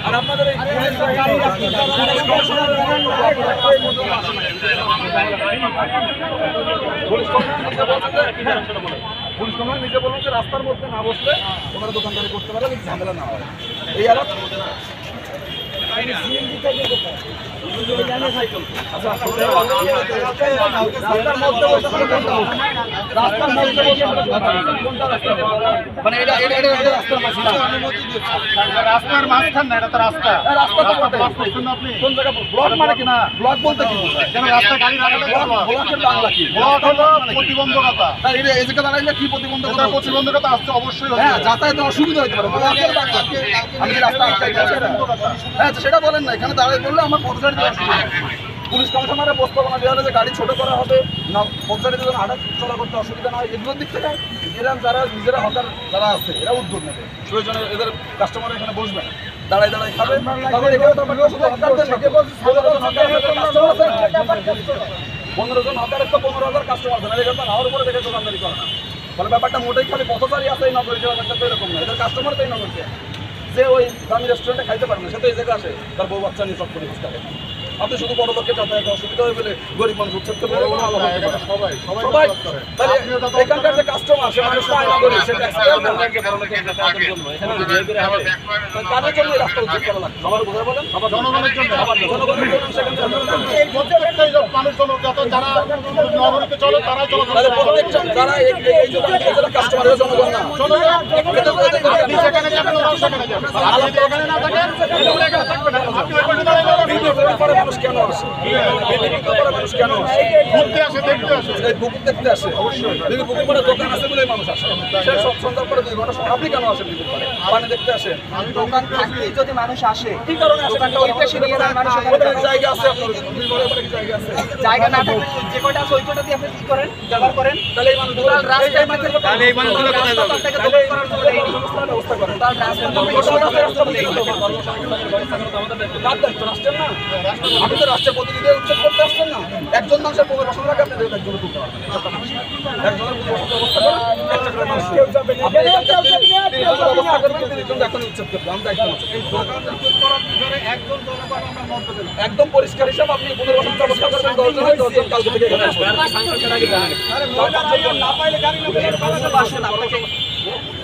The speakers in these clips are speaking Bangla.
আর আপনাদের পুলিশ কমিশনার নিজে বলুন যে রাস্তার মধ্যে না বসলে ওনারা দোকানদারি করতে পারে, ঝামেলা না হয়। এই আর রাস্তার মাঝখান না, এটা তো রাস্তা। কোন জায়গা ব্লক মানে কি? না ব্লক বলতে কি কেন রাস্তা গাড়ি ব্লকের বাংলা কি? ব্লক হলো প্রতিবন্ধকতা। এই জায়গা দাঁড়াইলে কি প্রতিবন্ধকতা? প্রতিবন্ধকতা আসছে অবশ্যই। হ্যাঁ, যাতায়াতে অসুবিধা হতে পারে। ব্লকের বাংলা আমি কি রাস্তা আটকাইতে আছি? হ্যাঁ, সেটা বলেন না। এখানে দাঁড়াই বললে আমার পথচারী দেওয়া অসুবিধা। পুলিশ কমিশনারের প্রস্তাবনা দেওয়া হলে যে গাড়ি ছোট করা হবে না, পথচারীদের জন্য হাঁটা চলা করতে অসুবিধা না হয়, এগুলোর দিক থেকে এরা যারা নিজেরা হকার যারা আছে এরা উদ্যোগ নেবে। প্রয়োজনে এদের কাস্টমার এখানে বসবে না, দাঁড়ায় দাঁড়ায় খাবে। তখন এখানে তো 15 জন হকারের তো 15,000 কাস্টমার আছে, এখানে তো হাওয়ার উপরে দেখে দোকানদারি করে না। ফলে ব্যাপারটা মোটেই খালি পথচারী আছে এই নগরীতে, ব্যাপারটা তো এরকম না। এদের কাস্টমার তো এই নগরীতে, যে ওই দামি রেস্টুরেন্টে খাইতে পারে না, সে তো এই জায়গায় আসে তার বউ বাচ্চা নিয়ে চট করে বসতে থাকে। আপনি শুধু বড় লোকের যাতায়াতে অসুবিধা হয়ে বলে গরিব মানুষ উচ্ছেদ করবে সবাই। তাহলে এখানকার যে কাস্টমার সে মানুষ আয়না করে সে ট্যাক্স তাদের জন্য রাস্তা উচ্ছেদ করা লাগবে। সবার বোঝা বলেন, জনগণের জন্য যারা নগরীতে চলে তারাই চলে। তাহলে প্রত্যেকজন যারা এই কাস্টমারের জনগণ না, সেখানে যাবেন ওরাও সেখানে যাবে। এখানে না থাকেন মানুষ কেন আসে? মানুষ কেন আসে? ঘুরতে আসে, দেখতে আসে, পুকুর দেখতে আসে। অবশ্যই পুকুর পাড়ে দোকান আছে বলে মানুষ আসে। সে সব সন্ধ্যার পরে 2 ঘন্টা সময় আপনি কেন আসেন? পুকুর পাড়ে পানি দেখতে আসে। দোকান থাকলেই যদি মানুষ আসে, কি কারণে আসে? দোকানটা ওই পাশে নিয়ে যান, মানুষ জায়গা আছে আপনার, জায়গা আছে। জায়গা না থাকলে যে কয়টা আছে ওই কয়টা দিয়ে আপনি কি করেন? ব্যবহার করেন। তাহলে এই মানুষগুলো রাস্তার মধ্যে তাহলে এই মানুষগুলো কোথায় যাবে? তাহলে করার জন্য এই ব্যবস্থা করেন। তার রাস্তার মধ্যে রাষ্ট্রের না, আপনি তো রাষ্ট্রের প্রতিনিধি উচ্ছেদ করতে আসছেন না। একজন মানুষের 15 টাকা আপনি একজনে তুলতে পারবেন। একজনের ব্যবস্থা করেন, এখন উচ্ছেদ করবো আমি একদম পরিষ্কার হিসাব। আপনি পুনর্বাসন ব্যবস্থা করবেন 10 জন, 10 জন কালকে থেকে না পাইলে গাড়ি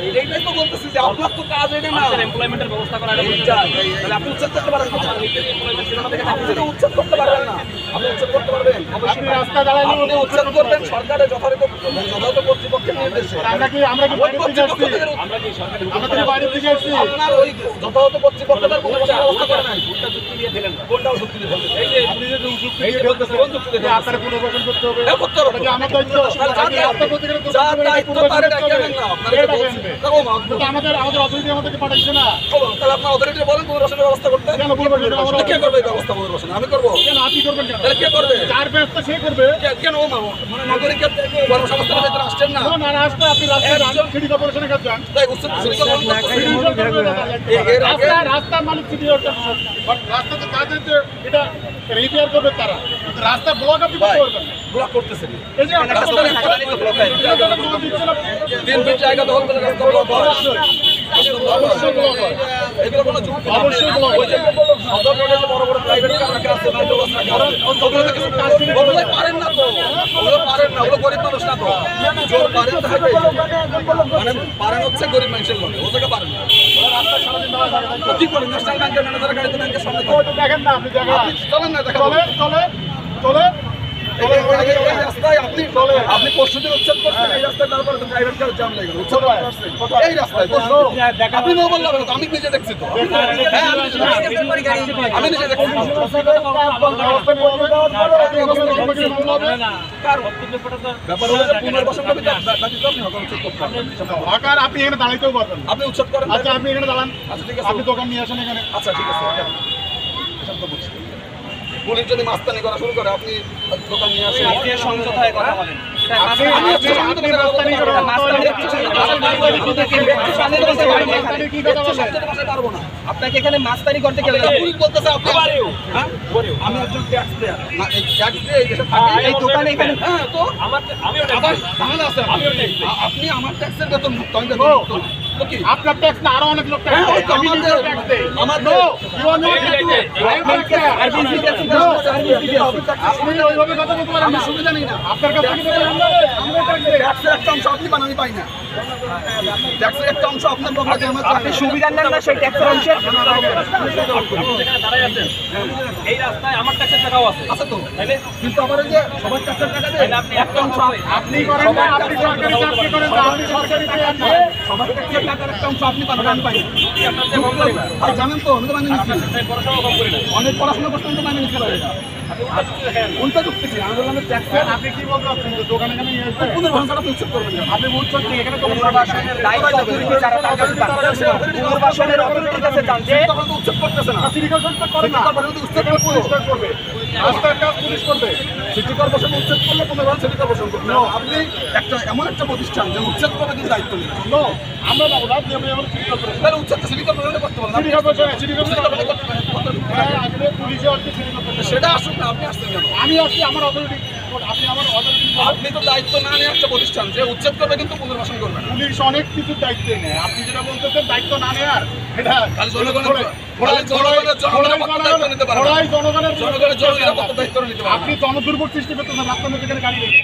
এইটাই তো বলতেছি যে আপনার তো কাজ এটা না, এমপ্লয়মেন্টের ব্যবস্থা করা। তাহলে আপনি উচ্ছেদ করতে পারেন, আপনি তো উচ্ছেদ করতে পারবেন না। আপনি উচ্ছেদ করতে পারবেন, আপনি রাস্তা দাঁড়ালে আপনি উচ্ছেদ করবেন সরকারের যথাযথ কর্তৃপক্ষের নির্দেশে। আমরা কি বাইরে থেকে আসছি? আমরা বাইরে থেকে আসছি। আপনার ওই যথাযথ কর্তৃপক্ষ তার কোনো ব্যবস্থা করে নাই। কোনটাও যুক্তি দিয়ে ফেলতেছে। এই যে পুলিশের যুক্তি দিয়ে ফেলতেছে, কোন যুক্তি দিয়ে আপনার পুনর্বাসন করতে হবে? হ্যাঁ, করতে হবে। আমার দায়িত্ব। যার দায়িত্ব তার দায়িত্ব নেন না। আপনারা আমাদের অথরিটি আমাদেরকে পাঠাচ্ছে না। তাহলে আপনার অথরিটি বলেন পুনর্বাসনের ব্যবস্থা করতে। কেন বলবেন? কে করবে এই ব্যবস্থা পুনর্বাসন? আমি করবো। কেন আপনি করবেন? কেন তাহলে কে করবে? যার ব্যবস্থা সে করবে। কেন মানে নাগরিকের কর্মসংস্থানের ভিতরে আসছেন না? না আসতে আপনি রাস্তায় সিটি কর্পোরেশনের কাছে যান। তাই উচ্ছেদ রাস্তার মালিক সিটি কর্পোরেশন, রাস্তা তো কাজ হচ্ছে, এটা রিপেয়ার করবে তারা। রাস্তা ব্লক আপনি করতে পারবেন না। ব্লক করতেছেন। এই যে দিন দিন জায়গা দখল করে রাস্তা ব্লক হয়। অবশ্যই ব্লক হয়। এগুলো কোনো যুক্তি না। অবশ্যই ব্লক হয়। সদর রোডে যে বড় বড় প্রাইভেট কার আছে, মাইক্রোবাস আছে, ওগুলো পারেন না তো। ওগুলো পারেন না, ওগুলো গরিব মানুষ না তো। জোর পারেন থাকে, মানে পারেন হচ্ছে গরিব মানুষের লোক, ওদেরকে পারেন না। কি করেন? ন্যাশনাল ব্যাংকের ম্যানেজার গাড়িতে ব্যাংকের সামনে দেখেন না, আপনি চলেন না, দেখা চলে আপনি পরশুদিন উচ্ছেদ করছেন এই রাস্তায়, তারপরে তো প্রাইভেট কার জাম লেগে গেল। এই রাস্তায় আপনি মোবাইল লাগবেন তো, আমি নিজে দেখছি তো। আমি নিজে দেখছি। আপনি এখানে দাঁড়াইতেও পারবেন, আপনি উচ্ছেদ করেন। আচ্ছা আপনি এখানে দাঁড়ান। আচ্ছা ঠিক আছে, আপনি দোকান নিয়ে আসেন এখানে। আচ্ছা ঠিক আছে। পুলিশ যদি মাস্তানি করা শুরু করে আপনি দোকান নিয়ে আসেন আপনি সমঝোতায় কথা বলেন পারবো না। আপনাকে এখানে মাস্তানি করতে কেউ পুলিশ বলতেছে আপনি হ্যাঁ? আমি একজন ট্যাক্স পেয়ার না, এই ট্যাক্স দিয়ে এই দেশে থাকি। এই দোকানে এখানে হ্যাঁ তো আবার ঝামেলা আছে। আপনি আমার ট্যাক্সের বেতন মুক্ত, আমি বেতন মুক্ত না। তো কি আপনার ট্যাক্স না আরো অনেক লোক ট্যাক্স হ্যাঁ, দেয়। ওই তো আমি আমাদের- নিজেও ট্যাক্স দেই। আমাদের- No, you are not taxed. I am taxed. আপনি ওইভাবে কথা বলতে পারেন আমি না। সুবিধা নেই না। আপনার কাছ থেকে তো আমরা ট্যাক্স দেই। ট্যাক্সের একটা অংশ আপনি পান, আমি পাই না। ট্যাক্সের একটা অংশ আপনার পকেটে, আমার আপনি সুবিধা নেন না সেই ট্যাক্সের অংশে এই রাস্তায় আমার ট্যাক্সের টাকাও আছে আছে তো। কিন্তু আবার ওই যে সবার ট্যাক্সের টাকা দেয়, আপনি একটা অংশ আপনি করেন না, আপনি সরকারি চাকরি করেন না, আপনি সরকারি পেয়ে আছেন। সবার ট্যাক্সের টাকার একটা অংশ আপনি পাবেন, আমি পাই না। আপনার চেয়ে কম করি না ভাই জানেন তো, আমি তো মানে নিচ্ছি। পড়াশোনা কম করি না অনেক পড়াশোনা করতে তো মানে নিতে পারে না। উল্টা যুক্তি কি? আমি বললাম ট্যাক্সের আপনি কি বলতে চাচ্ছেন যে দোকানে এখানে নিয়ে আসবে? পুনর ভাষাটা আপনি উচ্ছেদ করবেন না। আপনি বুঝছেন কি এখানে তো পুনর্বাসনের দায়িত্ব অথরিটি যারা তার কাছে পান। পুনর্বাসনের অথরিটির কাছে যান যে তখন তো উচ্ছেদ করতেছে না। সিটি কর্পোরেশন করে না। সিটি কর্পোরেশন তো উচ্ছেদ সেখানে পুলিশ করবে। করবে। রাস্তার কাজ পুলিশ করবে। সিটি কর্পোরেশন উচ্ছেদ করলে পুনর্বাসন সিটি কর্পোরেশন করবে। আপনি একটা এমন একটা প্রতিষ্ঠান যে উচ্ছেদ করবে কিন্তু দায়িত্ব নেই। No, আমরা না ওরা দিয়ে আমরা সিটি কর্পোরেশন। তাহলে উচ্ছেদ সিটি কর্পোরেশন করতে পারেন। City corporation city city corporation corporation করতে পারেন। হ্যাঁ, আসলে পুলিশে আসছে সিটি কর্পোরেশন। সেটা আসুক না, আপনি আসছেন কেন? আমি আসছি আমার অথরিটি, আপনি আমার অথরিটি। আপনি তো দায়িত্ব না নিয়ে একটা প্রতিষ্ঠান যে উচ্ছেদ করবে কিন্তু পুনর্বাসন করবে না। পুলিশ অনেক কিছু দায়িত্ব নেয়। আপনি যেটা বলতেছেন দায়িত্ব না নেয়ার এটা খালি জনগণের দায়িত্ব নিতে পারে না। ওরাই জনগণের জনগণের জননিরাপত্তার দায়িত্ব নিতে পারে না। আপনি জনদুর্ভোগ সৃষ্টি করতেছেন রাস্তার যেখানে গাড়ি রেখে।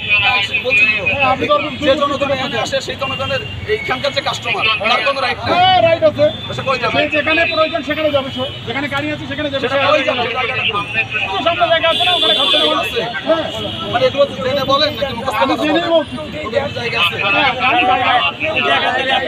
বলছি তো, হ্যাঁ, আপনি যে জনগণ এখানে আসে সেই জনগণের এইখানকার যে কাস্টমার তার কোনো রাইট নেই। হ্যাঁ, রাইট আছে। সে কই যাবে? সে যেখানে প্রয়োজন সেখানে যাবে সে। যেখানে গাড়ি আছে সেখানে যাবে সেটা সে। কই যাবে? জায়গাটা কোন? তো সামনে জায়গা আছে না ওখানে খরচা জায়গা আছে। আছে? হ্যাঁ, মানে এগুলো জেনে বলেন নাকি মুখস্থ আমি কথা জেনেই বলেন? বলছি। ওদের জায়গা আছে? হ্যাঁ, গাড়ি জায়গা আছে।